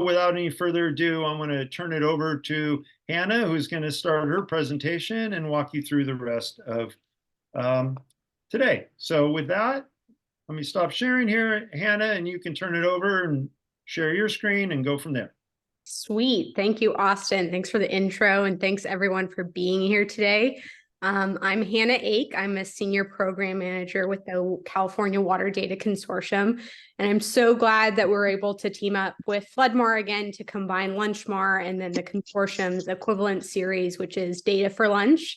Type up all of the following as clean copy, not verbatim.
without any further ado, I'm going to turn it over to Hannah, who's going to start her presentation and walk you through the rest of today. So with that, let me stop sharing here, Hannah, and you can turn it over and share your screen and go from there. Sweet. Thank you, Austin. Thanks for the intro, and thanks everyone for being here today. I'm Hannah Ake. I'm a senior program manager with the California Water Data Consortium, and I'm so glad that we're able to team up with Floodmar again to combine LunchMar and then the consortium's equivalent series, which is Data for Lunch.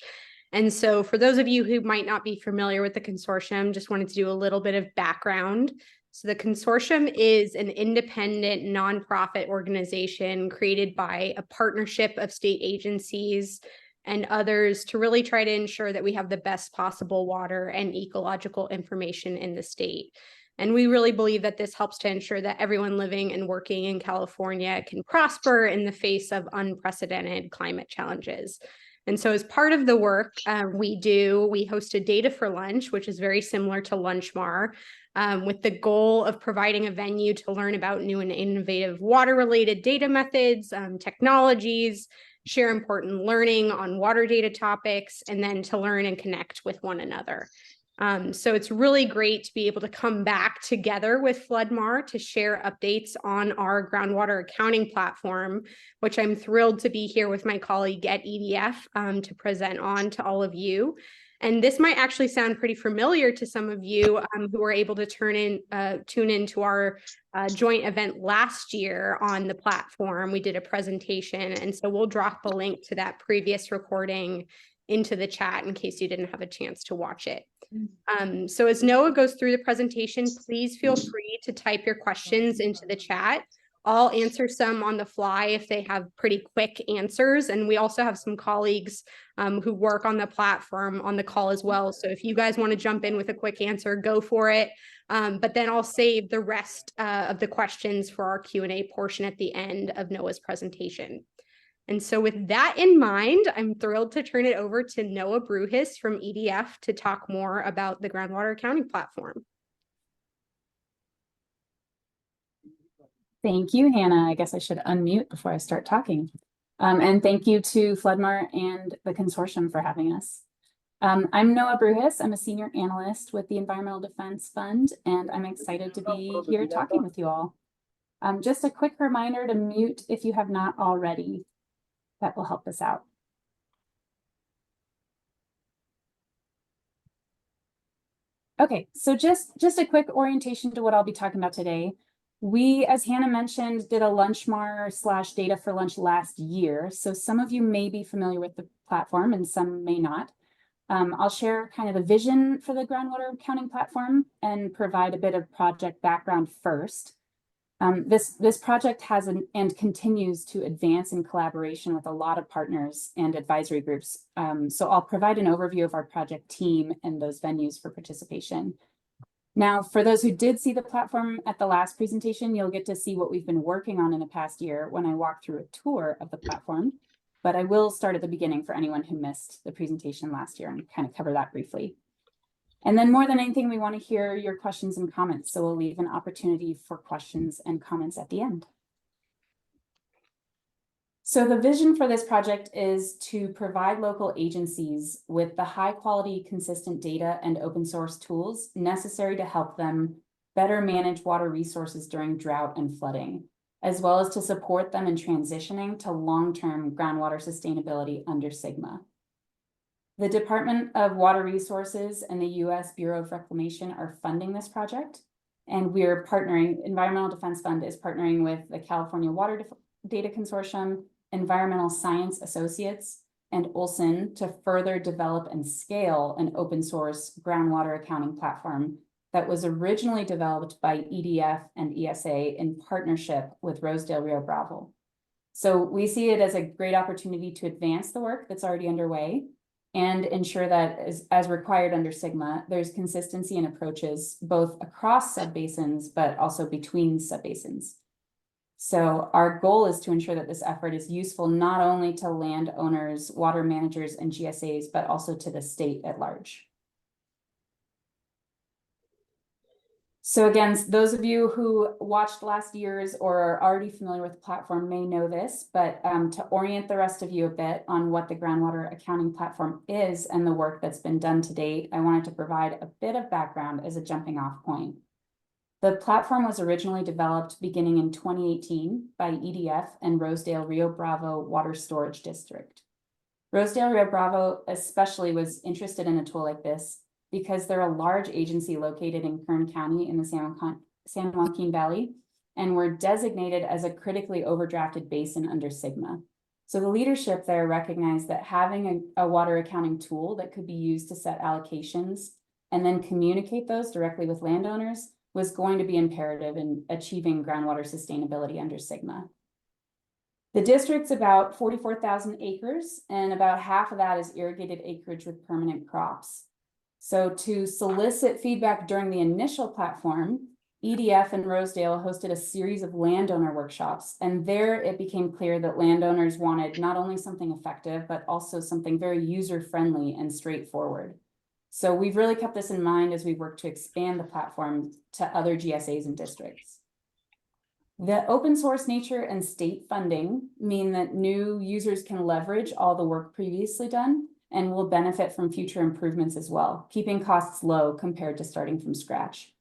And so for those of you who might not be familiar with the consortium, just wanted to do a little bit of background. So the consortium is an independent nonprofit organization created by a partnership of state agencies and others to really try to ensure that we have the best possible water and ecological information in the state. And we really believe that this helps to ensure that everyone living and working in California can prosper in the face of unprecedented climate challenges. And so as part of the work we host a Data for Lunch, which is very similar to LunchMar, with the goal of providing a venue to learn about new and innovative water-related data methods, technologies, share important learning on water data topics, and then to learn and connect with one another. So it's really great to be able to come back together with Floodmar to share updates on our groundwater accounting platform, which I'm thrilled to be here with my colleague at EDF to present on to all of you. And this might actually sound pretty familiar to some of you who were able to tune into our joint event last year on the platform. We did a presentation, and so we'll drop a link to that previous recording into the chat in case you didn't have a chance to watch it. So as Noah goes through the presentation, please feel free to type your questions into the chat. I'll answer some on the fly if they have pretty quick answers. And we also have some colleagues who work on the platform on the call as well. So if you guys want to jump in with a quick answer, go for it. But then I'll save the rest of the questions for our Q&A portion at the end of Noah's presentation. And so with that in mind, I'm thrilled to turn it over to Noah Bruhis from EDF to talk more about the Groundwater Accounting Platform. Thank you, Hannah. I guess I should unmute before I start talking. And thank you to Floodmar and the consortium for having us. I'm Noah Bruhis. I'm a senior analyst with the Environmental Defense Fund, and I'm excited to be here talking with you all. Just a quick reminder to mute if you have not already. That will help us out. Okay, so just a quick orientation to what I'll be talking about today. We, as Hannah mentioned, did a LunchMar / Data for Lunch last year. So some of you may be familiar with the platform and some may not. I'll share kind of the vision for the Groundwater Accounting Platform and provide a bit of project background first. This project has and continues to advance in collaboration with a lot of partners and advisory groups. So I'll provide an overview of our project team and those venues for participation. Now, for those who did see the platform at the last presentation, you'll get to see what we've been working on in the past year when I walk through a tour of the platform. But I will start at the beginning for anyone who missed the presentation last year and kind of cover that briefly. And then more than anything, we want to hear your questions and comments. So we'll leave an opportunity for questions and comments at the end. So the vision for this project is to provide local agencies with the high quality, consistent data and open source tools necessary to help them better manage water resources during drought and flooding, as well as to support them in transitioning to long-term groundwater sustainability under SGMA. The Department of Water Resources and the U.S. Bureau of Reclamation are funding this project, and we're partnering, Environmental Defense Fund is partnering with the California Water Data Consortium, Environmental Science Associates, and Olson to further develop and scale an open source groundwater accounting platform that was originally developed by EDF and ESA in partnership with Rosedale Rio Bravo. So we see it as a great opportunity to advance the work that's already underway and ensure that as required under SGMA, there's consistency in approaches both across subbasins, but also between subbasins. So our goal is to ensure that this effort is useful not only to landowners, water managers, and GSAs, but also to the state at large. So again, those of you who watched last year's or are already familiar with the platform may know this, but to orient the rest of you a bit on what the Groundwater Accounting Platform is and the work that's been done to date, I wanted to provide a bit of background as a jumping off point. The platform was originally developed beginning in 2018 by EDF and Rosedale Rio Bravo Water Storage District. Rosedale Rio Bravo especially was interested in a tool like this because they're a large agency located in Kern County in the San Joaquin Valley, and were designated as a critically overdrafted basin under SGMA. So the leadership there recognized that having a water accounting tool that could be used to set allocations and then communicate those directly with landowners was going to be imperative in achieving groundwater sustainability under SGMA. The district's about 44,000 acres, and about half of that is irrigated acreage with permanent crops. So to solicit feedback during the initial platform, EDF and Rosedale hosted a series of landowner workshops, and there it became clear that landowners wanted not only something effective, but also something very user-friendly and straightforward. So we've really kept this in mind as we work to expand the platform to other GSAs and districts. The open source nature and state funding mean that new users can leverage all the work previously done and will benefit from future improvements as well, keeping costs low compared to starting from scratch.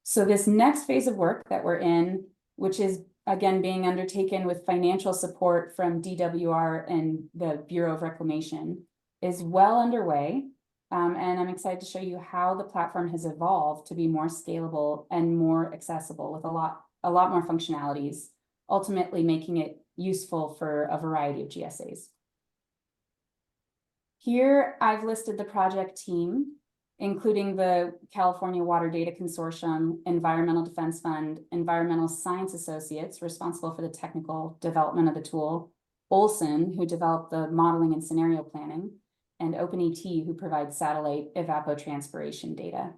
So this next phase of work that we're in, which is again being undertaken with financial support from DWR and the Bureau of Reclamation, is well underway. And I'm excited to show you how the platform has evolved to be more scalable and more accessible with a lot more functionalities, ultimately making it useful for a variety of GSAs. Here, I've listed the project team, including the California Water Data Consortium, Environmental Defense Fund, Environmental Science Associates, responsible for the technical development of the tool, Olson, who developed the modeling and scenario planning, and OpenET, who provides satellite evapotranspiration data.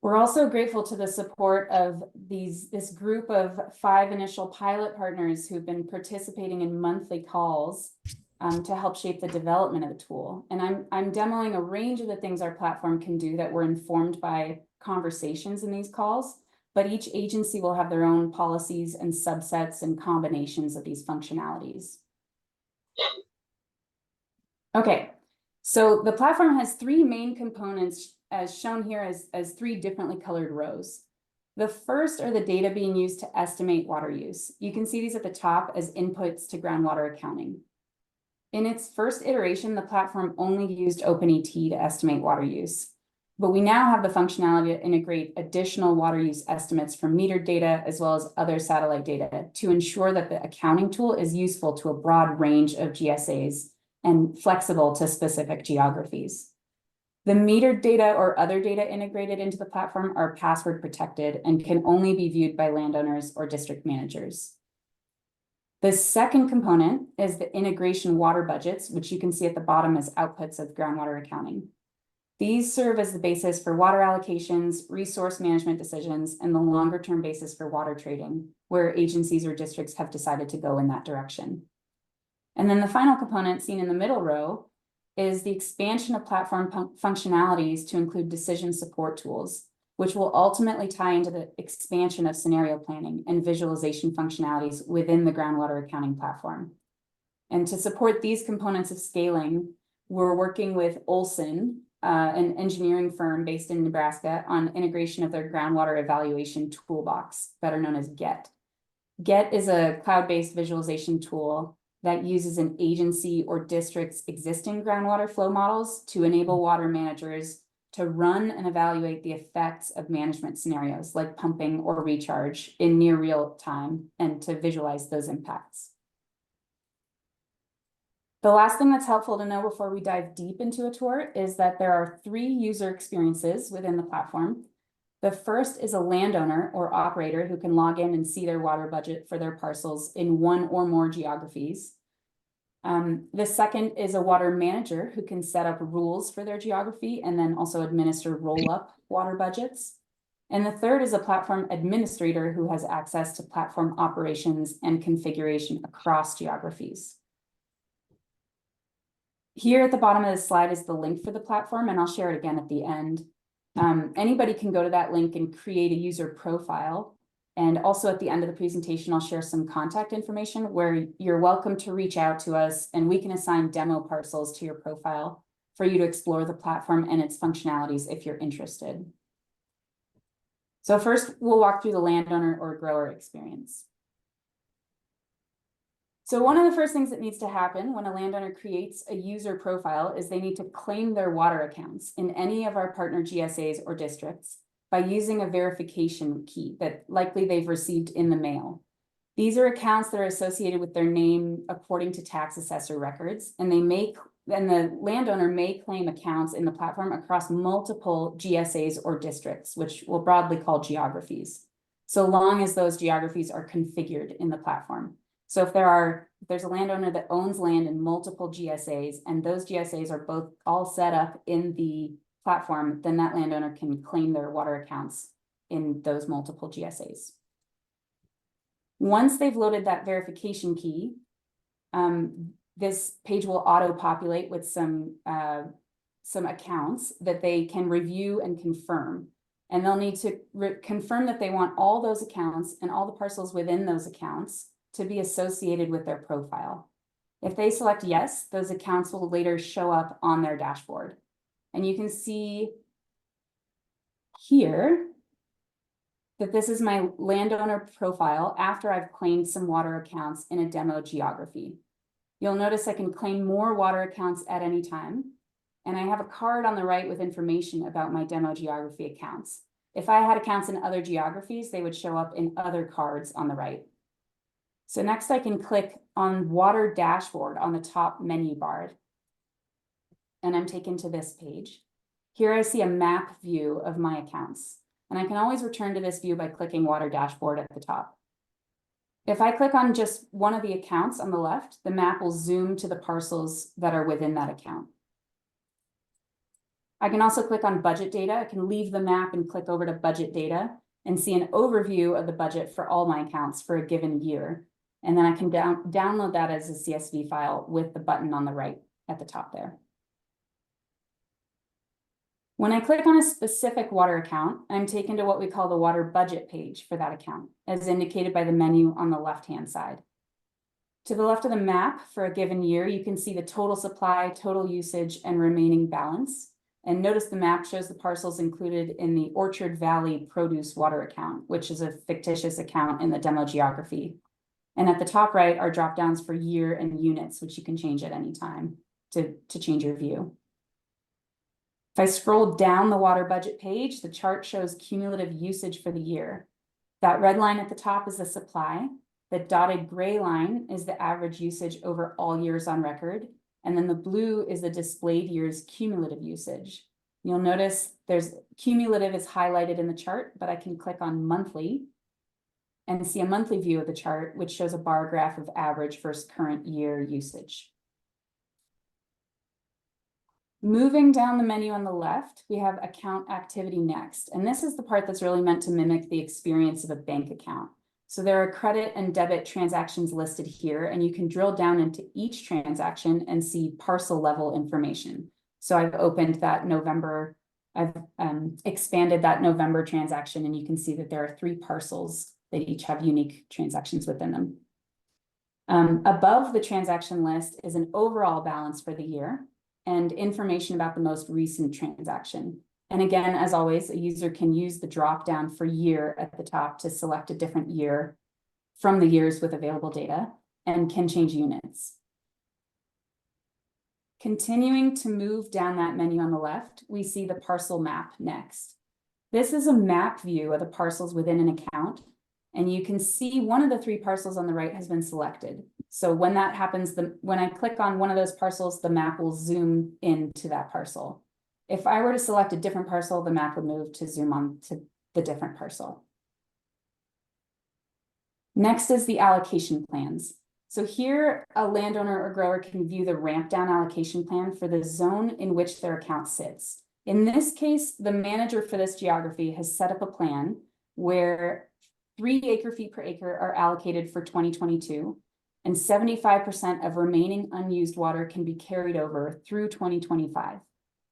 We're also grateful to the support of this group of 5 initial pilot partners who've been participating in monthly calls to help shape the development of the tool. And I'm demoing a range of the things our platform can do that were informed by conversations in these calls, but each agency will have their own policies and subsets and combinations of these functionalities. Okay, so the platform has 3 main components as shown here as 3 differently colored rows. The first are the data being used to estimate water use. You can see these at the top as inputs to groundwater accounting. In its first iteration, the platform only used OpenET to estimate water use, but we now have the functionality to integrate additional water use estimates from metered data as well as other satellite data to ensure that the accounting tool is useful to a broad range of GSAs and flexible to specific geographies. The metered data or other data integrated into the platform are password protected and can only be viewed by landowners or district managers. The second component is the integration water budgets, which you can see at the bottom as outputs of groundwater accounting. These serve as the basis for water allocations, resource management decisions, and the longer-term basis for water trading, where agencies or districts have decided to go in that direction. And then the final component seen in the middle row is the expansion of platform functionalities to include decision support tools, which will ultimately tie into the expansion of scenario planning and visualization functionalities within the groundwater accounting platform. And to support these components of scaling, we're working with Olson, an engineering firm based in Nebraska, on integration of their groundwater evaluation toolbox, better known as GET. GET is a cloud-based visualization tool that uses an agency or district's existing groundwater flow models to enable water managers to run and evaluate the effects of management scenarios like pumping or recharge in near real time and to visualize those impacts. The last thing that's helpful to know before we dive deep into a tour is that there are 3 user experiences within the platform. The first is a landowner or operator who can log in and see their water budget for their parcels in 1 or more geographies. The second is a water manager who can set up rules for their geography and then also administer roll-up water budgets. And the third is a platform administrator who has access to platform operations and configuration across geographies. Here at the bottom of the slide is the link for the platform, and I'll share it again at the end. Anybody can go to that link and create a user profile. And also at the end of the presentation, I'll share some contact information where you're welcome to reach out to us and we can assign demo parcels to your profile for you to explore the platform and its functionalities if you're interested. So first, we'll walk through the landowner or grower experience. So one of the first things that needs to happen when a landowner creates a user profile is they need to claim their water accounts in any of our partner GSAs or districts by using a verification key that likely they've received in the mail. These are accounts that are associated with their name according to tax assessor records, and the landowner may claim accounts in the platform across multiple GSAs or districts, which we'll broadly call geographies, so long as those geographies are configured in the platform. So if there's a landowner that owns land in multiple GSAs and those GSAs are both all set up in the platform, then that landowner can claim their water accounts in those multiple GSAs. Once they've loaded that verification key, this page will auto-populate with some accounts that they can review and confirm. And they'll need to confirm that they want all those accounts and all the parcels within those accounts to be associated with their profile. If they select yes, those accounts will later show up on their dashboard. And you can see here that this is my landowner profile after I've claimed some water accounts in a demo geography. You'll notice I can claim more water accounts at any time. And I have a card on the right with information about my demo geography accounts. If I had accounts in other geographies, they would show up in other cards on the right. So next I can click on Water Dashboard on the top menu bar. And I'm taken to this page. Here I see a map view of my accounts. And I can always return to this view by clicking Water Dashboard at the top. If I click on just one of the accounts on the left, the map will zoom to the parcels that are within that account. I can also click on budget data. I can leave the map and click over to budget data and see an overview of the budget for all my accounts for a given year. And then I can download that as a CSV file with the button on the right at the top there. When I click on a specific water account, I'm taken to what we call the water budget page for that account, as indicated by the menu on the left-hand side. To the left of the map for a given year, you can see the total supply, total usage, and remaining balance. And notice the map shows the parcels included in the Orchard Valley Produce Water account, which is a fictitious account in the demo geography. And at the top right are drop downs for year and units, which you can change at any time to change your view. If I scroll down the water budget page, the chart shows cumulative usage for the year. That red line at the top is the supply. The dotted gray line is the average usage over all years on record. And then the blue is the displayed year's cumulative usage. You'll notice there's cumulative is highlighted in the chart, but I can click on monthly and see a monthly view of the chart, which shows a bar graph of average versus current year usage. Moving down the menu on the left, we have account activity next. And this is the part that's really meant to mimic the experience of a bank account. So there are credit and debit transactions listed here, and you can drill down into each transaction and see parcel level information. So I've opened that November, I've expanded that November transaction, and you can see that there are 3 parcels that each have unique transactions within them. Above the transaction list is an overall balance for the year and information about the most recent transaction. And again, as always, a user can use the drop down for year at the top to select a different year from the years with available data and can change units. Continuing to move down that menu on the left, we see the parcel map next. This is a map view of the parcels within an account, and you can see one of the 3 parcels on the right has been selected. So when that happens, when I click on one of those parcels, the map will zoom into that parcel. If I were to select a different parcel, the map would move to zoom on to the different parcel. Next is the allocation plans. So here, a landowner or grower can view the ramp down allocation plan for the zone in which their account sits. In this case, the manager for this geography has set up a plan where 3 acre-feet per acre are allocated for 2022, and 75% of remaining unused water can be carried over through 2025.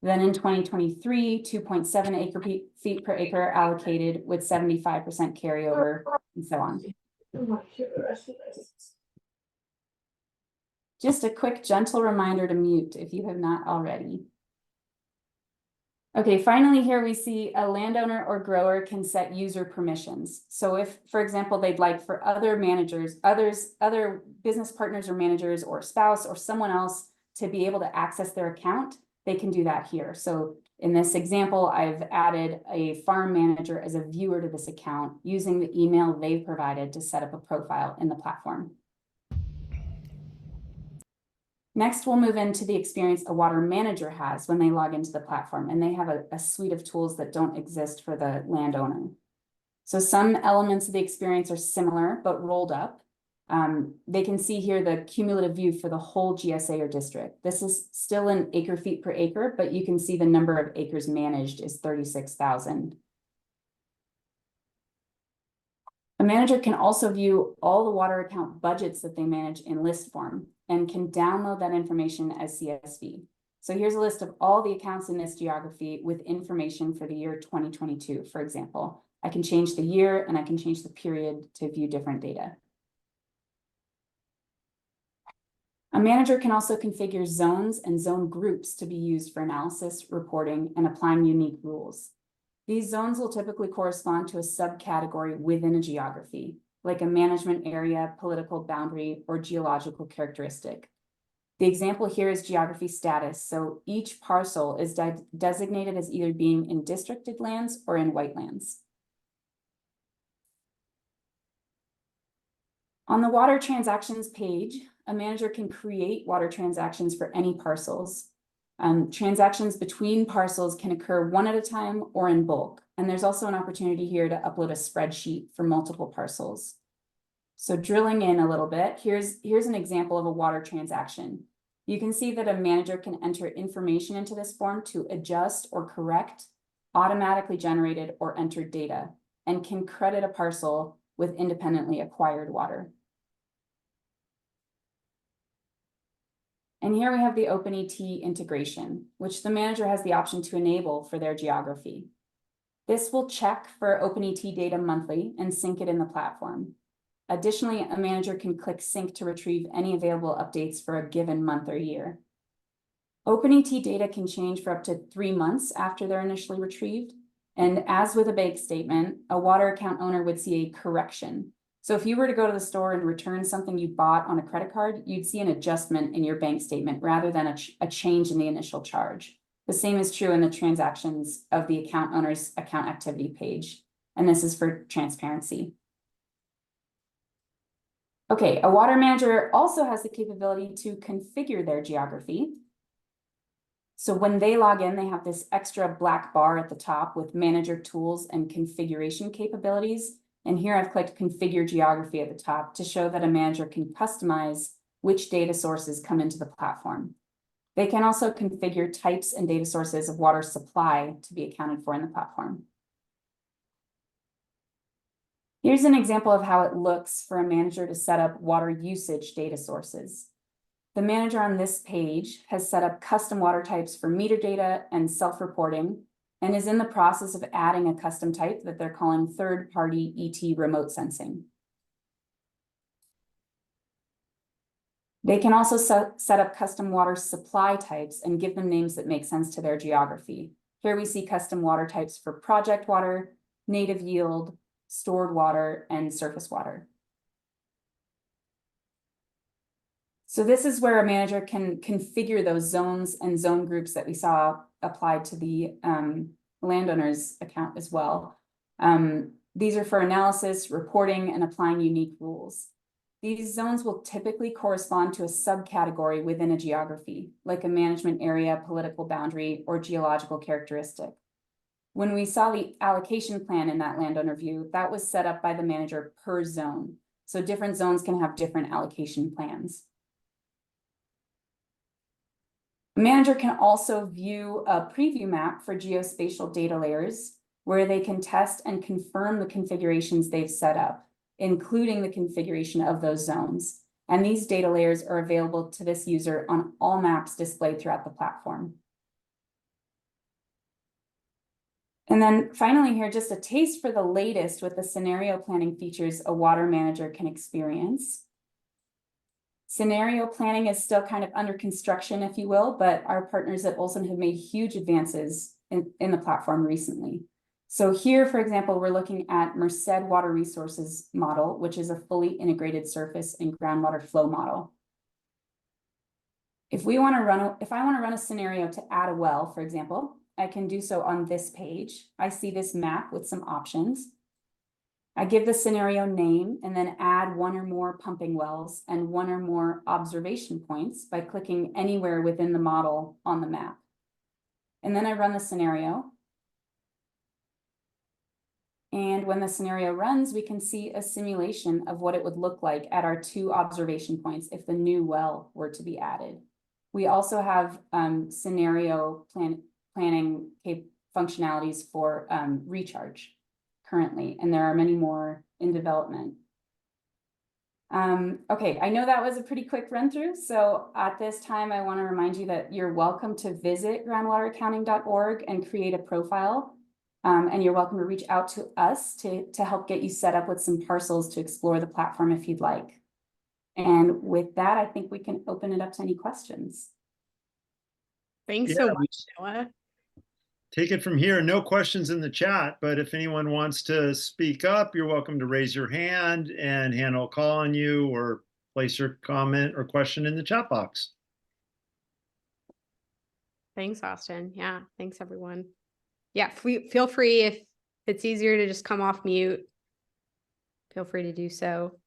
Then in 2023, 2.7 feet per acre allocated with 75% carryover and so on. Just a quick gentle reminder to mute if you have not already. Okay, finally here we see a landowner or grower can set user permissions. So if, for example, they'd like for other managers, other business partners or managers or spouse or someone else to be able to access their account, they can do that here. So in this example, I've added a farm manager as a viewer to this account using the email they've provided to set up a profile in the platform. Next, we'll move into the experience a water manager has when they log into the platform, and they have a suite of tools that don't exist for the landowner. So some elements of the experience are similar, but rolled up. They can see here the cumulative view for the whole GSA or district. This is still in acre feet per acre, but you can see the number of acres managed is 36,000. A manager can also view all the water account budgets that they manage in list form and can download that information as CSV. So here's a list of all the accounts in this geography with information for the year 2022, for example. I can change the year and I can change the period to view different data. A manager can also configure zones and zone groups to be used for analysis, reporting, and applying unique rules. These zones will typically correspond to a subcategory within a geography, like a management area, political boundary, or geological characteristic. The example here is geography status, so each parcel is designated as either being in districted lands or in whitelands. On the water transactions page, a manager can create water transactions for any parcels. Transactions between parcels can occur one at a time or in bulk. And there's also an opportunity here to upload a spreadsheet for multiple parcels. So drilling in a little bit, here's an example of a water transaction. You can see that a manager can enter information into this form to adjust or correct automatically generated or entered data, and can credit a parcel with independently acquired water. And here we have the OpenET integration, which the manager has the option to enable for their geography. This will check for OpenET data monthly and sync it in the platform. Additionally, a manager can click sync to retrieve any available updates for a given month or year. OpenET data can change for up to 3 months after they're initially retrieved. And as with a bank statement, a water account owner would see a correction. So if you were to go to the store and return something you bought on a credit card, you'd see an adjustment in your bank statement rather than a change in the initial charge. The same is true in the transactions of the account owner's account activity page. And this is for transparency. Okay, a water manager also has the capability to configure their geography. So when they log in, they have this extra black bar at the top with manager tools and configuration capabilities. And here I've clicked configure geography at the top to show that a manager can customize which data sources come into the platform. They can also configure types and data sources of water supply to be accounted for in the platform. Here's an example of how it looks for a manager to set up water usage data sources. The manager on this page has set up custom water types for meter data and self-reporting, and is in the process of adding a custom type that they're calling third-party ET remote sensing. They can also set up custom water supply types and give them names that make sense to their geography. Here we see custom water types for project water, native yield, stored water, and surface water. So this is where a manager can configure those zones and zone groups that we saw applied to the landowner's account as well. These are for analysis, reporting, and applying unique rules. These zones will typically correspond to a subcategory within a geography, like a management area, political boundary, or geological characteristic. When we saw the allocation plan in that landowner view, that was set up by the manager per zone. So different zones can have different allocation plans. A manager can also view a preview map for geospatial data layers where they can test and confirm the configurations they've set up, including the configuration of those zones. And these data layers are available to this user on all maps displayed throughout the platform. And then finally here, just a taste for the latest with the scenario planning features a water manager can experience. Scenario planning is still kind of under construction, if you will, but our partners at Olson have made huge advances in the platform recently. So here, for example, we're looking at Merced Water Resources model, which is a fully integrated surface and groundwater flow model. If I want to run a scenario to add a well, for example, I can do so on this page. I see this map with some options. I give the scenario name and then add one or more pumping wells and one or more observation points by clicking anywhere within the model on the map. And then I run the scenario. And when the scenario runs, we can see a simulation of what it would look like at our 2 observation points if the new well were to be added. We also have scenario planning functionalities for recharge currently, and there are many more in development. Okay, I know that was a pretty quick run through. So at this time, I want to remind you that you're welcome to visit groundwateraccounting.org and create a profile. And you're welcome to reach out to us to help get you set up with some parcels to explore the platform if you'd like. And with that, I think we can open it up to any questions. Thanks so much, Noah. Take it from here. No questions in the chat, but if anyone wants to speak up, you're welcome to raise your hand and Hannah will call on you or place your comment or question in the chat box. Thanks, Austin. Yeah, thanks everyone. Yeah, feel free if it's easier to just come off mute. Feel free to do so.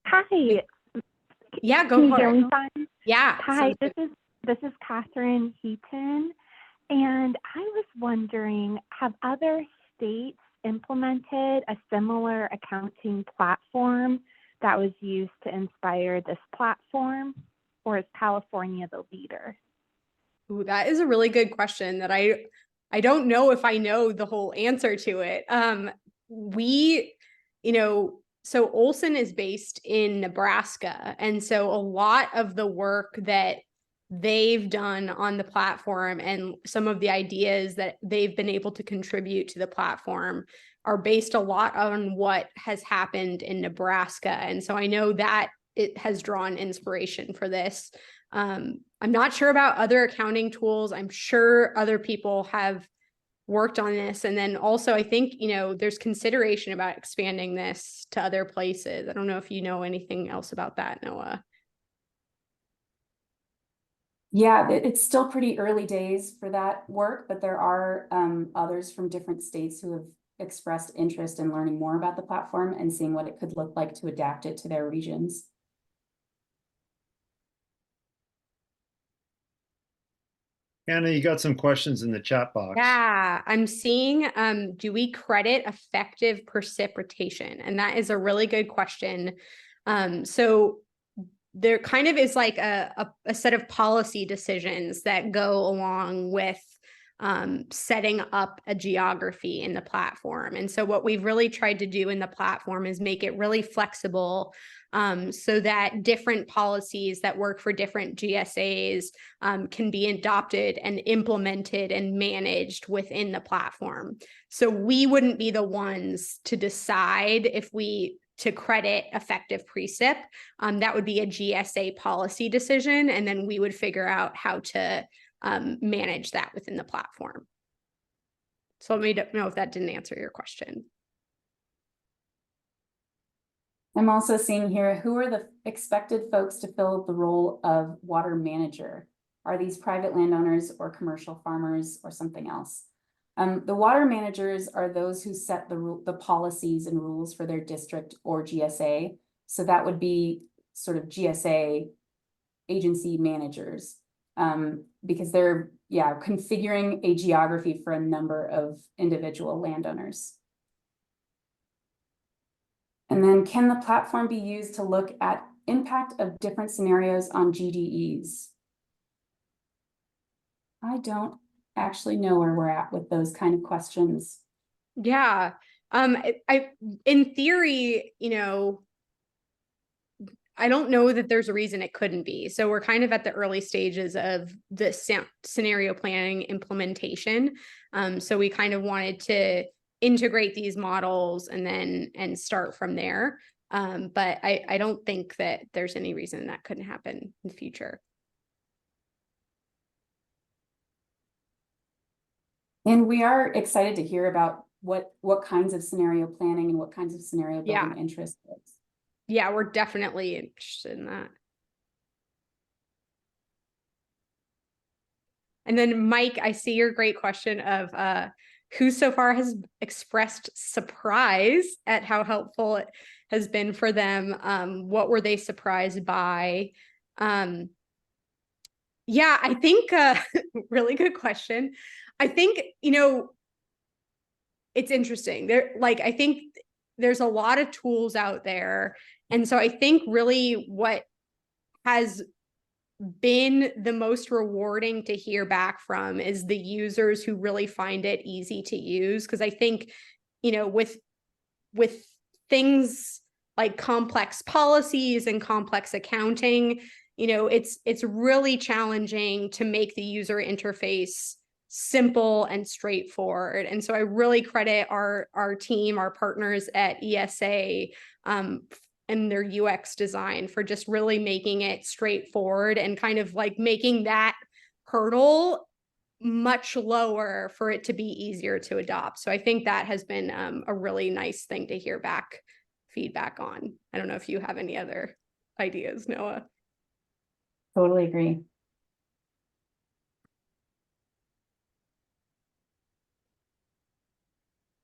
Hi. Yeah, go Can you for hear it. me fine? Yeah. Hi, this is Catherine Heaton, and I was wondering, have other states implemented a similar accounting platform that was used to inspire this platform, or is California the leader? Ooh, that is a really good question that I don't know if I know the whole answer to it. So Olson is based in Nebraska. And so a lot of the work that they've done on the platform and some of the ideas that they've been able to contribute to the platform are based a lot on what has happened in Nebraska. And so I know that it has drawn inspiration for this. I'm not sure about other accounting tools. I'm sure other people have worked on this. And then also, I think, there's consideration about expanding this to other places. I don't know if you know anything else about that, Noah. Yeah, it's still pretty early days for that work, but there are others from different states who have expressed interest in learning more about the platform and seeing what it could look like to adapt it to their regions. Hannah, you got some questions in the chat box. Yeah, I'm seeing, do we credit effective precipitation? And that is a really good question. So there kind of is like a set of policy decisions that go along with setting up a geography in the platform. And so what we've really tried to do in the platform is make it really flexible so that different policies that work for different GSAs can be adopted and implemented and managed within the platform. So we wouldn't be the ones to decide to credit effective precip. That would be a GSA policy decision, and then we would figure out how to manage that within the platform. So let me know if that didn't answer your question. I'm also seeing here, who are the expected folks to fill the role of water manager? Are these private landowners or commercial farmers or something else? The water managers are those who set the policies and rules for their district or GSA. So that would be sort of GSA agency managers, because they're configuring a geography for a number of individual landowners. And then, can the platform be used to look at impact of different scenarios on GDEs? I don't actually know where we're at with those kind of questions. Yeah. In theory, I don't know that there's a reason it couldn't be. So we're kind of at the early stages of the scenario planning implementation. So we kind of wanted to integrate these models and start from there. But I don't think that there's any reason that couldn't happen in the future. And we are excited to hear about what kinds of scenario planning and what kinds of scenario building interest is. Yeah, we're definitely interested in that. And then Mike, I see your great question of who so far has expressed surprise at how helpful it has been for them. What were they surprised by? Yeah, I think really good question. I think, it's interesting. I think there's a lot of tools out there. And so I think really what has been the most rewarding to hear back from is the users who really find it easy to use. Because I think, with things like complex policies and complex accounting, it's really challenging to make the user interface simple and straightforward. And so I really credit our team, our partners at ESA, and their UX design for just really making it straightforward and kind of like making that hurdle much lower for it to be easier to adopt. So I think that has been a really nice thing to hear back feedback on. I don't know if you have any other ideas, Noah. Totally agree.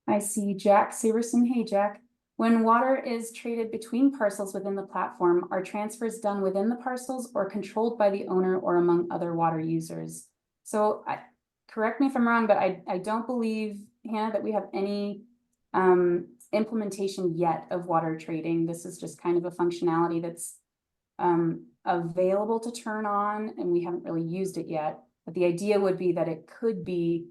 I see Jack Severson. Hey, Jack. When water is traded between parcels within the platform, are transfers done within the parcels or controlled by the owner or among other water users? So correct me if I'm wrong, but I don't believe, Hannah, that we have any implementation yet of water trading. This is just kind of a functionality that's available to turn on, and we haven't really used it yet. But the idea would be that it could be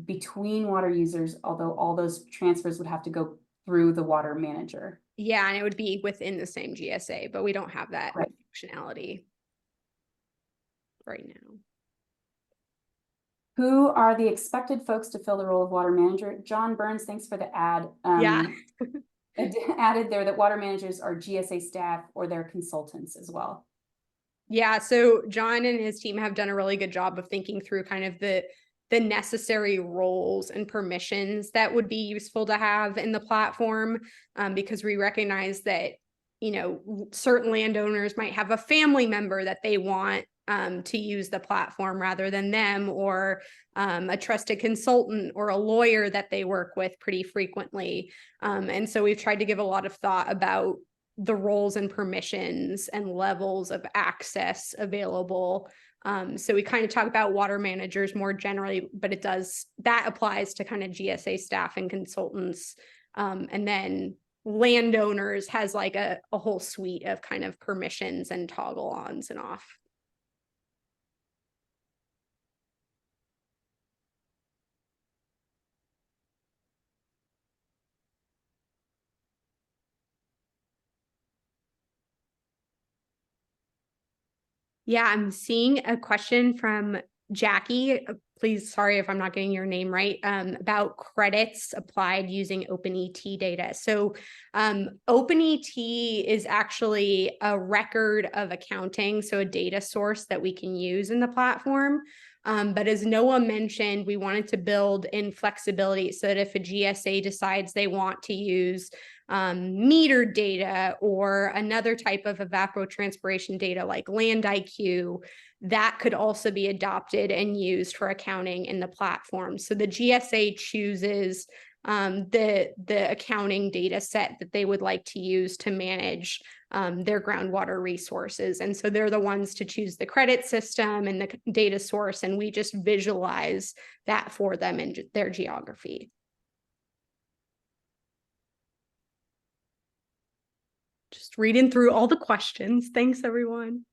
between water users, although all those transfers would have to go through the water manager. Yeah, and it would be within the same GSA, but we don't have that functionality right now. Who are the expected folks to fill the role of water manager? John Burns, thanks for the ad. Added there that water managers are GSA staff or their consultants as well. Yeah, so John and his team have done a really good job of thinking through kind of the necessary roles and permissions that would be useful to have in the platform, because we recognize that, certain landowners might have a family member that they want to use the platform rather than them, or a trusted consultant or a lawyer that they work with pretty frequently. And so we've tried to give a lot of thought about the roles and permissions and levels of access available. So we kind of talk about water managers more generally, but that applies to kind of GSA staff and consultants. And then landowners has like a whole suite of kind of permissions and toggle ons and off. Yeah, I'm seeing a question from Jackie. Please, sorry if I'm not getting your name right, about credits applied using OpenET data. So OpenET is actually a record of accounting, so a data source that we can use in the platform. But as Noah mentioned, we wanted to build in flexibility so that if a GSA decides they want to use meter data or another type of evapotranspiration data like land IQ, that could also be adopted and used for accounting in the platform. So the GSA chooses the accounting data set that they would like to use to manage their groundwater resources. And so they're the ones to choose the credit system and the data source, and we just visualize that for them in their geography. Just reading through all the questions. Thanks, everyone.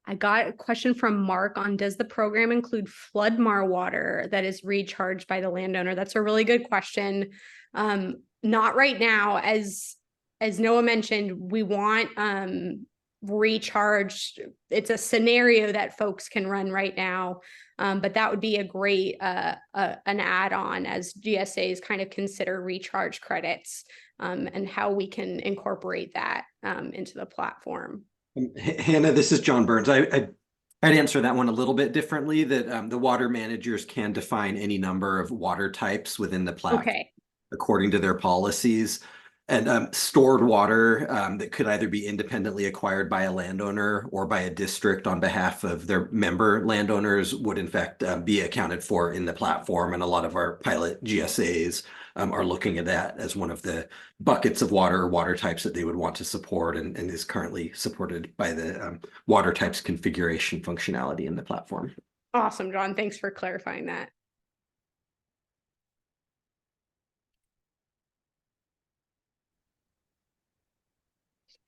I got a question from Mark on, does the program include floodmar water that is recharged by the landowner? That's a really good question. Not right now. As Noah mentioned, we want recharged. It's a scenario that folks can run right now, but that would be a great an add-on as GSAs kind of consider recharge credits, and how we can incorporate that into the platform. Hannah, this is John Burns. I'd answer that one a little bit differently, that the water managers can define any number of water types within the platform according to their policies. And stored water that could either be independently acquired by a landowner or by a district on behalf of their member landowners would in fact be accounted for in the platform. And a lot of our pilot GSAs are looking at that as one of the buckets of water or water types that they would want to support, and is currently supported by the water types configuration functionality in the platform. Awesome, John. Thanks for clarifying that.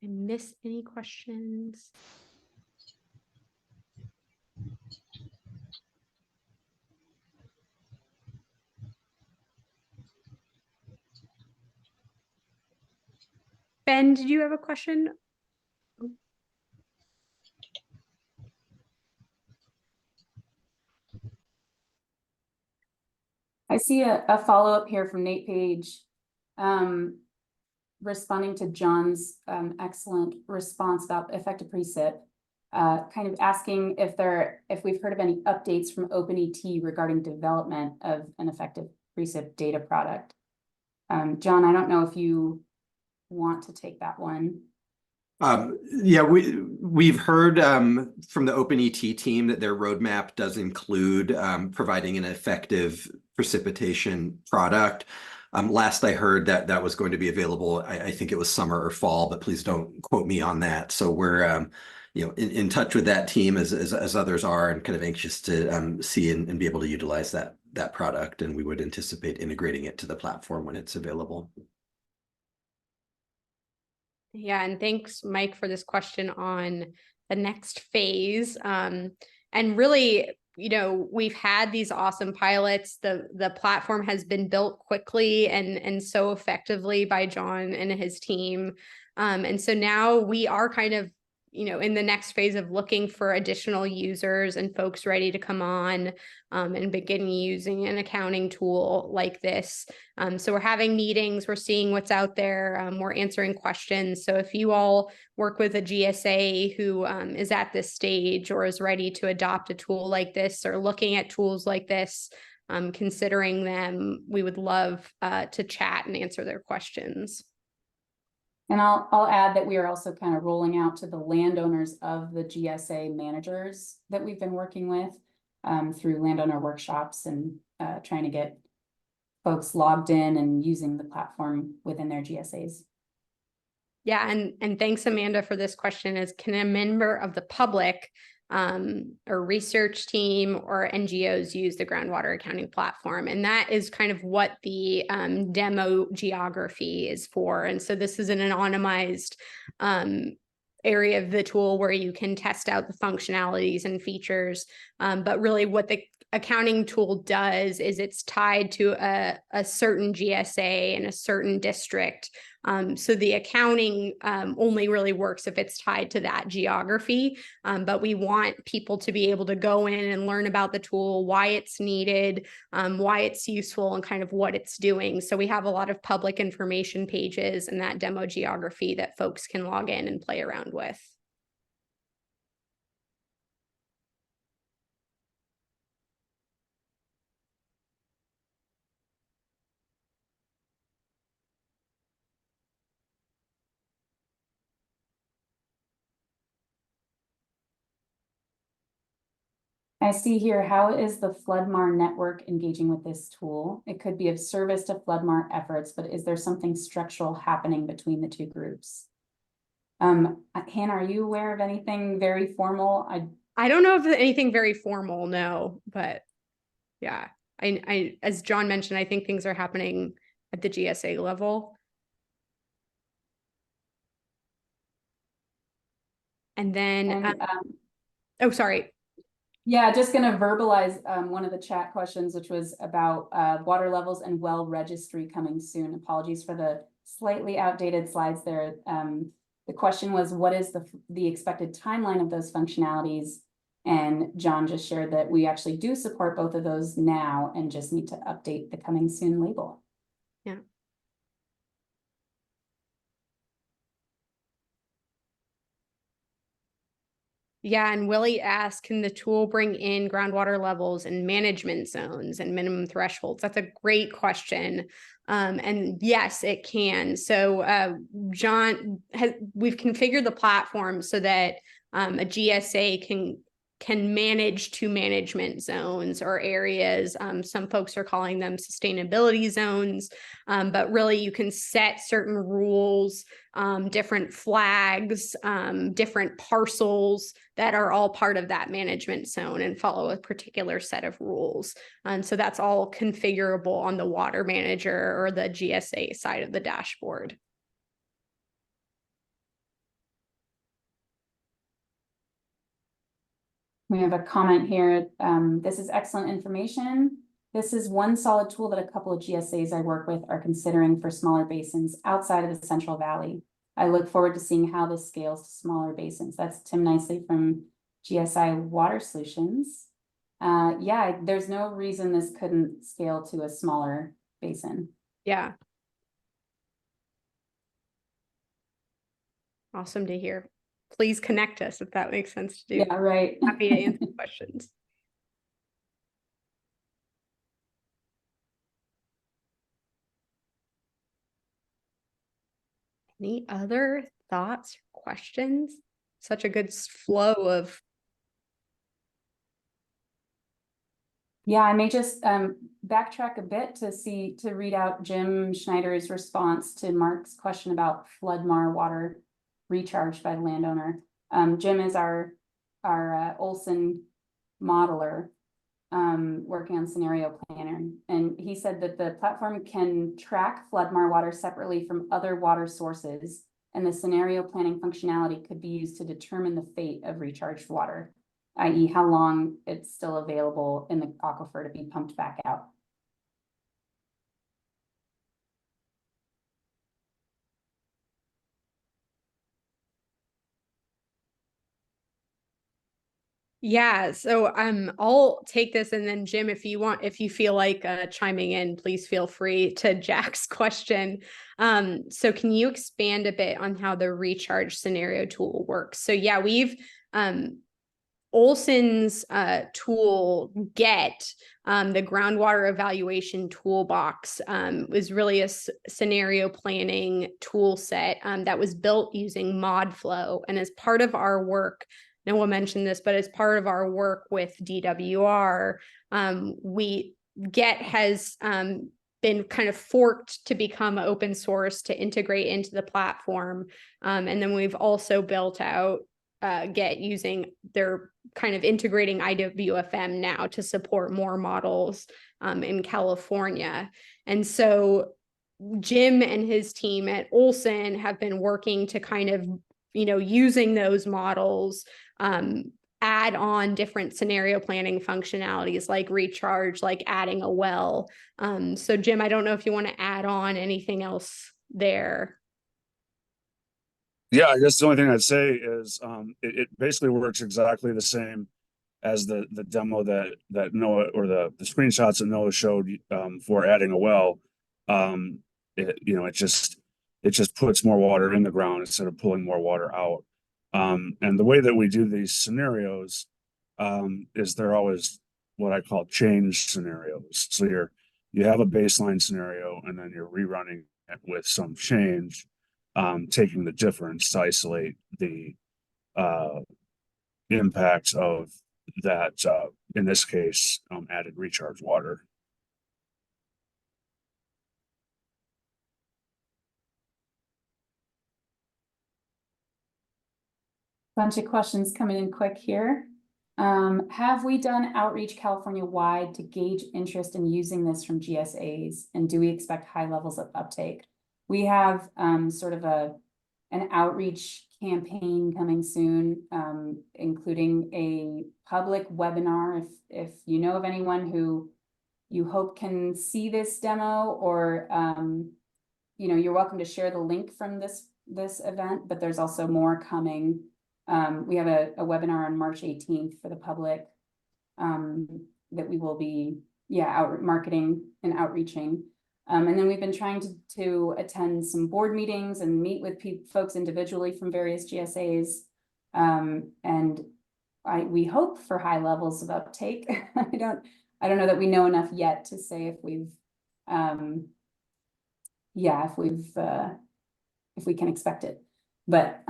I missed any questions? Ben, did you have a question? I see a follow-up here from Nate Page, responding to John's excellent response about effective precip, kind of asking if we've heard of any updates from OpenET regarding development of an effective precip data product. John, I don't know if you want to take that one. Yeah, we've heard from the OpenET team that their roadmap does include providing an effective precipitation product. Last I heard that was going to be available, I think it was summer or fall, but please don't quote me on that. So we're in touch with that team as others are, and kind of anxious to see and be able to utilize that product, and we would anticipate integrating it to the platform when it's available. Yeah, and thanks, Mike, for this question on the next phase. And really, we've had these awesome pilots. The platform has been built quickly and so effectively by John and his team. And so now we are kind of, in the next phase of looking for additional users and folks ready to come on and begin using an accounting tool like this. So we're having meetings, we're seeing what's out there, we're answering questions. So if you all work with a GSA who is at this stage or is ready to adopt a tool like this or looking at tools like this, considering them, we would love to chat and answer their questions. And I'll add that we are also kind of rolling out to the landowners of the GSA managers that we've been working with through landowner workshops and trying to get folks logged in and using the platform within their GSAs. Yeah, and thanks, Amanda, for this question. Can a member of the public or research team or NGOs use the groundwater accounting platform? And that is kind of what the demo geography is for. And so this is an anonymized area of the tool where you can test out the functionalities and features. But really what the accounting tool does is it's tied to a certain GSA in a certain district. So the accounting only really works if it's tied to that geography. But we want people to be able to go in and learn about the tool, why it's needed, why it's useful, and kind of what it's doing. So we have a lot of public information pages and that demo geography that folks can log in and play around with. I see here, how is the Floodmar network engaging with this tool? It could be of service to Floodmar efforts, but is there something structural happening between the two groups? Hannah, are you aware of anything very formal? I don't know if anything very formal, no, but yeah, I as John mentioned, I think things are happening at the GSA level. And then Oh, sorry. Yeah, just going to verbalize one of the chat questions, which was about water levels and well registry coming soon. Apologies for the slightly outdated slides there. The question was, what is the expected timeline of those functionalities? And John just shared that we actually do support both of those now and just need to update the coming soon label. Yeah. Yeah, and Willie asked, can the tool bring in groundwater levels and management zones and minimum thresholds? That's a great question. And yes, it can. So we've configured the platform so that a GSA can manage two management zones or areas. Some folks are calling them sustainability zones, but really you can set certain rules, different flags, different parcels that are all part of that management zone and follow a particular set of rules. So that's all configurable on the water manager or the GSA side of the dashboard. We have a comment here. This is excellent information. This is one solid tool that a couple of GSAs I work with are considering for smaller basins outside of the Central Valley. I look forward to seeing how this scales to smaller basins. That's Tim Nicely from GSI Water Solutions. Yeah, there's no reason this couldn't scale to a smaller basin. Yeah. Awesome to hear. Please connect us if that makes sense to do. Yeah, right. Happy to answer questions. Any other thoughts or questions? Such a good flow of. Yeah, I may just backtrack a bit to read out Jim Schneider's response to Mark's question about floodmar water recharged by the landowner. Jim is our Olson modeler working on scenario planner. And he said that the platform can track floodmar water separately from other water sources, and the scenario planning functionality could be used to determine the fate of recharged water, i.e. how long it's still available in the aquifer to be pumped back out. Yeah, so I'll take this, and then Jim, if you feel like chiming in, please feel free to Jack's question. So can you expand a bit on how the recharge scenario tool works? So yeah, we've Olson's tool GET, the groundwater evaluation toolbox, was really a scenario planning tool set that was built using ModFlow. And as part of our work, no one mentioned this, but as part of our work with DWR, GET has been kind of forked to become open source to integrate into the platform. And then we've also built out GET using their kind of integrating IWFM now to support more models in California. And so Jim and his team at Olson have been working to kind of, using those models, add on different scenario planning functionalities like recharge, like adding a well. So Jim, I don't know if you want to add on anything else there. Yeah, I guess the only thing I'd say is it basically works exactly the same as the demo that Noah, or the screenshots that Noah showed for adding a well. It just puts more water in the ground instead of pulling more water out. And the way that we do these scenarios is they're always what I call change scenarios. So you have a baseline scenario, and then you're rerunning it with some change, taking the difference to isolate the impacts of that, in this case, added recharge water. Bunch of questions coming in quick here. Have we done outreach California-wide to gauge interest in using this from GSAs? And do we expect high levels of uptake? We have sort of an outreach campaign coming soon, including a public webinar. If you know of anyone who you hope can see this demo, or you're welcome to share the link from this event, but there's also more coming. We have a webinar on March 18th for the public that we will be out marketing and outreaching. And then we've been trying to attend some board meetings and meet with folks individually from various GSAs. And we hope for high levels of uptake. I don't know that we know enough yet to say if we've if we can expect it. But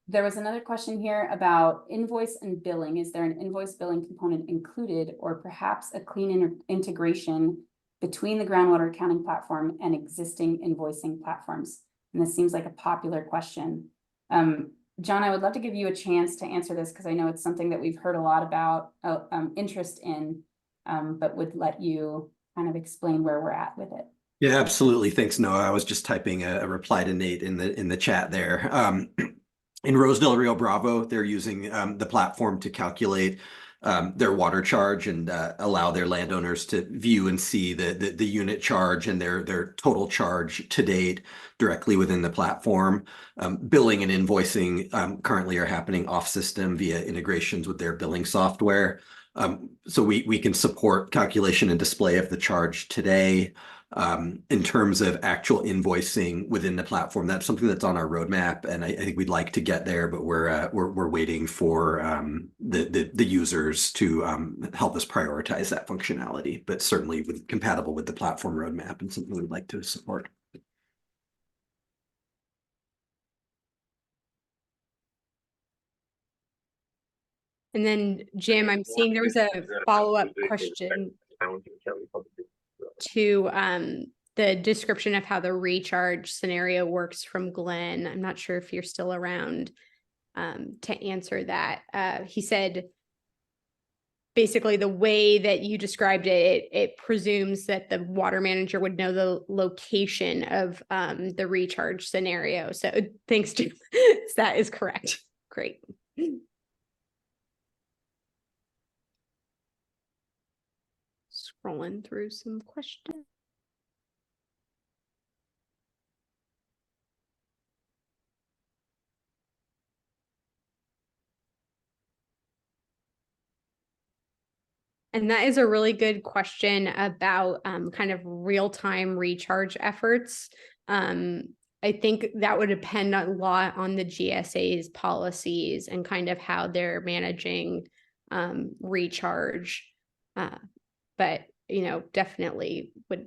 there was another question here about invoice and billing. Is there an invoice billing component included, or perhaps a clean integration between the groundwater accounting platform and existing invoicing platforms? And this seems like a popular question. John, I would love to give you a chance to answer this, because I know it's something that we've heard a lot about interest in, but would let you kind of explain where we're at with it. Yeah, absolutely. Thanks, Noah. I was just typing a reply to Nate in the chat there. In Rosedale Rio Bravo, they're using the platform to calculate their water charge and allow their landowners to view and see the unit charge and their total charge to date directly within the platform. Billing and invoicing currently are happening off system via integrations with their billing software. So we can support calculation and display of the charge today. In terms of actual invoicing within the platform, that's something that's on our roadmap, and I think we'd like to get there, but we're waiting for the users to help us prioritize that functionality. But certainly compatible with the platform roadmap and something we'd like to support. And then Jim, I'm seeing there was a follow-up question to the description of how the recharge scenario works from Glenn. I'm not sure if you're still around to answer that. He said, basically the way that you described it, it presumes that the water manager would know the location of the recharge scenario. So thanks, Jim. That is correct. Great. Scrolling through some questions. And that is a really good question about kind of real-time recharge efforts. I think that would depend a lot on the GSA's policies and kind of how they're managing recharge. But, definitely would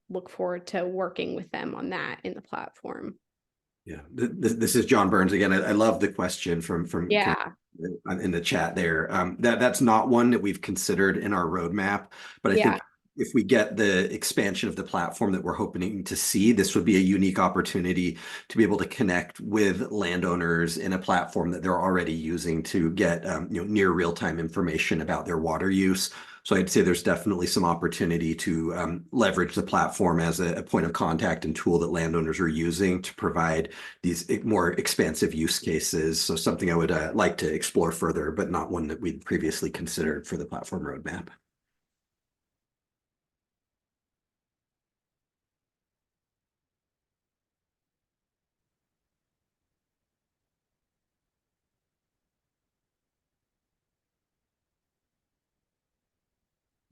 look forward to working with them on that in the platform. Yeah, this is John Burns again. I love the question from in the chat there. That's not one that we've considered in our roadmap, but I think if we get the expansion of the platform that we're hoping to see, this would be a unique opportunity to be able to connect with landowners in a platform that they're already using to get near real-time information about their water use. So I'd say there's definitely some opportunity to leverage the platform as a point of contact and tool that landowners are using to provide these more expansive use cases. So something I would like to explore further, but not one that we'd previously considered for the platform roadmap.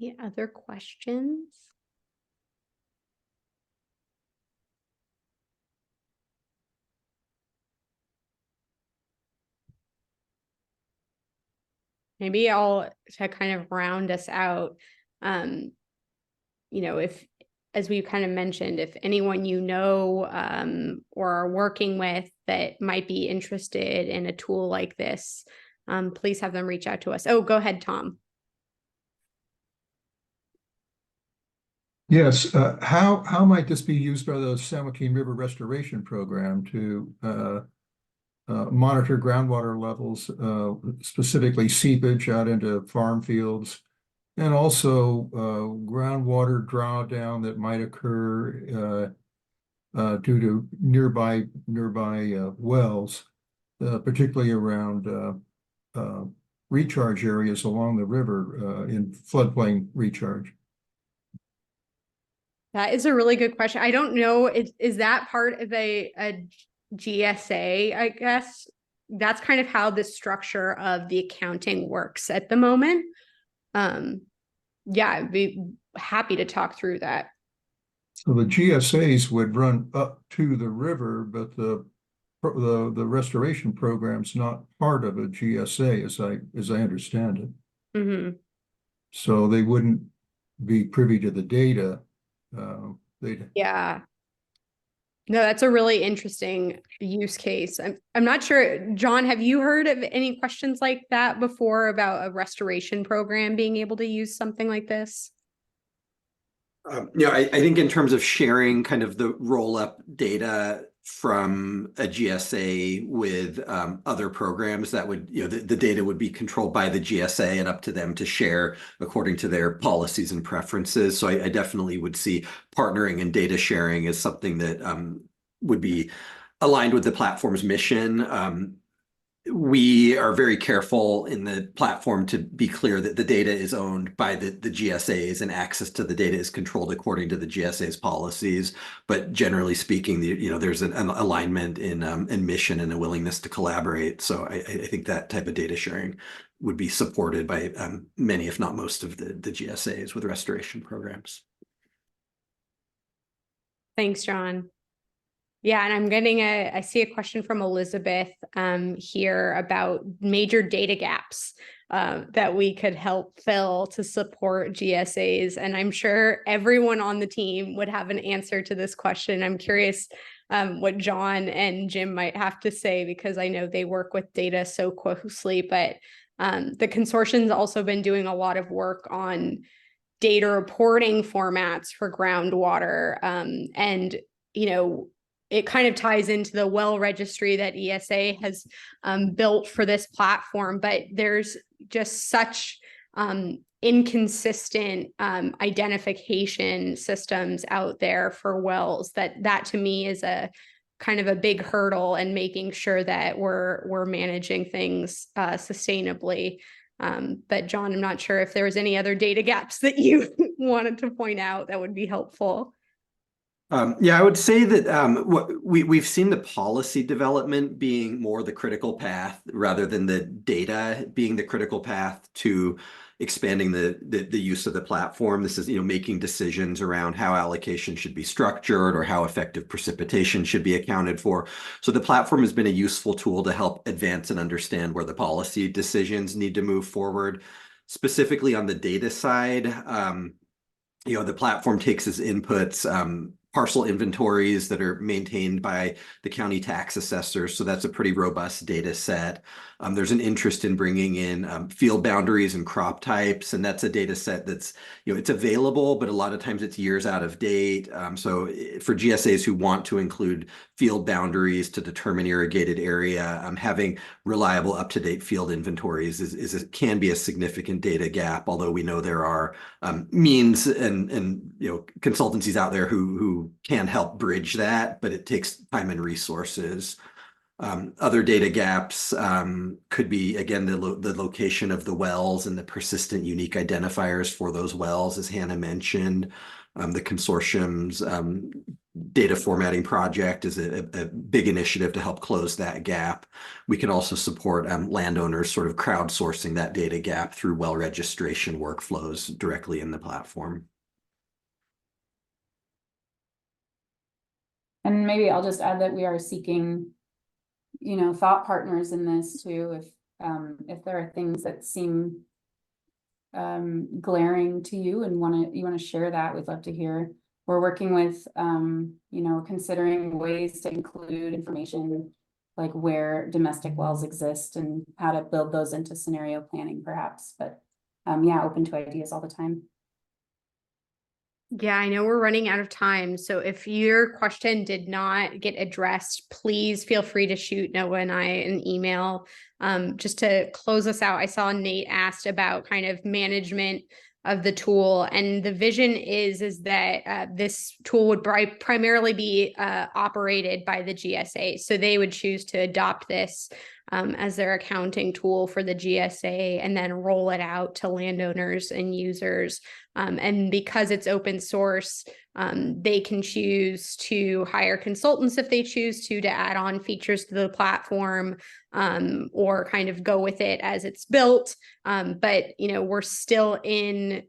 Any other questions? Maybe to kind of round us out, if, as we kind of mentioned, if anyone or are working with that might be interested in a tool like this, please have them reach out to us. Oh, go ahead, Tom. Yes, how might this be used by the San Joaquin River Restoration Program to monitor groundwater levels, specifically seepage out into farm fields, and also groundwater drawdown that might occur due to nearby wells? particularly around recharge areas along the river in floodplain recharge? That is a really good question. I don't know. Is that part of a GSA, I guess? That's kind of how the structure of the accounting works at the moment. Yeah, I'd be happy to talk through that. So the GSAs would run up to the river, but the restoration program's not part of a GSA, as I understand it. Mm-hmm. So they wouldn't be privy to the data. Yeah. No, that's a really interesting use case. I'm not sure, John, have you heard of any questions like that before about a restoration program being able to use something like this? I think in terms of sharing kind of the roll-up data from a GSA with other programs, that would, the data would be controlled by the GSA and up to them to share according to their policies and preferences. So I definitely would see partnering and data sharing as something that would be aligned with the platform's mission. We are very careful in the platform to be clear that the data is owned by the GSAs and access to the data is controlled according to the GSA's policies. But generally speaking, there's an alignment in mission and a willingness to collaborate. So I think that type of data sharing would be supported by many, if not most, of the GSAs with restoration programs. Thanks, John. Yeah, and I'm getting I see a question from Elizabeth here about major data gaps that we could help fill to support GSAs. And I'm sure everyone on the team would have an answer to this question. I'm curious what John and Jim might have to say, because I know they work with data so closely, but the consortium's also been doing a lot of work on data reporting formats for groundwater. And, it kind of ties into the well registry that ESA has built for this platform, but there's just such inconsistent identification systems out there for wells that to me is a kind of a big hurdle, and making sure that we're managing things sustainably. But John, I'm not sure if there was any other data gaps that you wanted to point out that would be helpful. Yeah, I would say that we've seen the policy development being more the critical path rather than the data being the critical path to expanding the use of the platform. This is, making decisions around how allocation should be structured or how effective precipitation should be accounted for. So the platform has been a useful tool to help advance and understand where the policy decisions need to move forward. Specifically on the data side, the platform takes as inputs parcel inventories that are maintained by the county tax assessor. So that's a pretty robust data set. There's an interest in bringing in field boundaries and crop types, and that's a data set that's, it's available, but a lot of times it's years out of date. So for GSAs who want to include field boundaries to determine irrigated area, having reliable, up-to-date field inventories can be a significant data gap, although we know there are means and consultancies out there who can help bridge that, but it takes time and resources. Other data gaps could be, again, the location of the wells and the persistent unique identifiers for those wells, as Hannah mentioned. The consortium's data formatting project is a big initiative to help close that gap. We can also support landowners sort of crowdsourcing that data gap through well registration workflows directly in the platform. And maybe I'll just add that we are seeking, thought partners in this too. If there are things that seem glaring to you and you want to share that, we'd love to hear. We're working with, considering ways to include information like where domestic wells exist and how to build those into scenario planning, perhaps. But yeah, open to ideas all the time. Yeah, I know we're running out of time. So if your question did not get addressed, please feel free to shoot Noah and I an email. Just to close us out, I saw Nate asked about kind of management of the tool. And the vision is that this tool would primarily be operated by the GSA. So they would choose to adopt this as their accounting tool for the GSA and then roll it out to landowners and users. And because it's open source, they can choose to hire consultants if they choose to add on features to the platform, or kind of go with it as it's built. But, we're still in,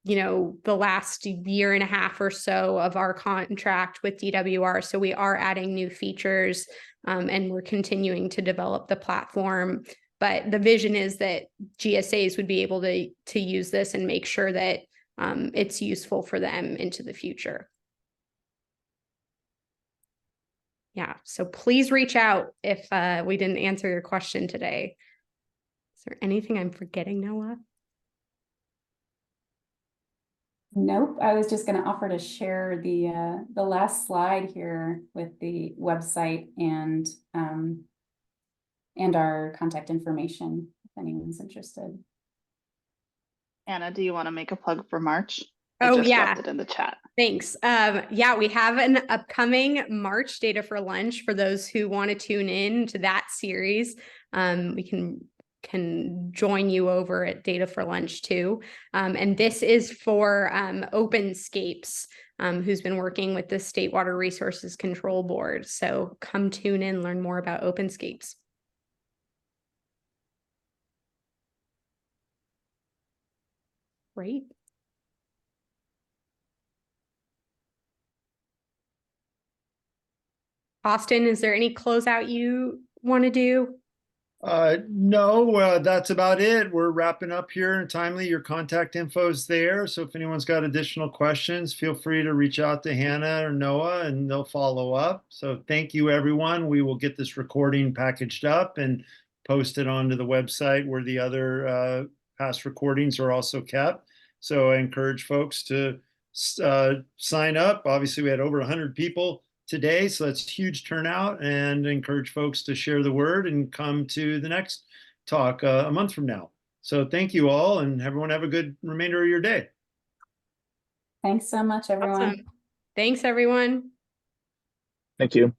the last year and a half or so of our contract with DWR. So we are adding new features, and we're continuing to develop the platform. But the vision is that GSAs would be able to use this and make sure that it's useful for them into the future. Yeah, so please reach out if we didn't answer your question today. Is there anything I'm forgetting, Noah? Nope, I was just going to offer to share the last slide here with the website and our contact information if anyone's interested. Anna, do you want to make a plug for March? Oh, I just yeah. dropped it in the chat. Thanks. Yeah, we have an upcoming March Data for Lunch for those who want to tune in to that series. We can join you over at Data for Lunch too. And this is for OpenScapes, who's been working with the State Water Resources Control Board. So come tune in, learn more about OpenScapes. Great. Austin, is there any closeout you want to do? No, that's about it. We're wrapping up here and timely. Your contact info is there. So if anyone's got additional questions, feel free to reach out to Hannah or Noah and they'll follow up. So thank you, everyone. We will get this recording packaged up and posted onto the website where the other past recordings are also kept. So I encourage folks to sign up. Obviously, we had over 100 people today, so that's huge turnout, and encourage folks to share the word and come to the next talk a month from now. So thank you all, and everyone have a good remainder of your day. Thanks so much, everyone. Awesome. Thanks, everyone. Thank you.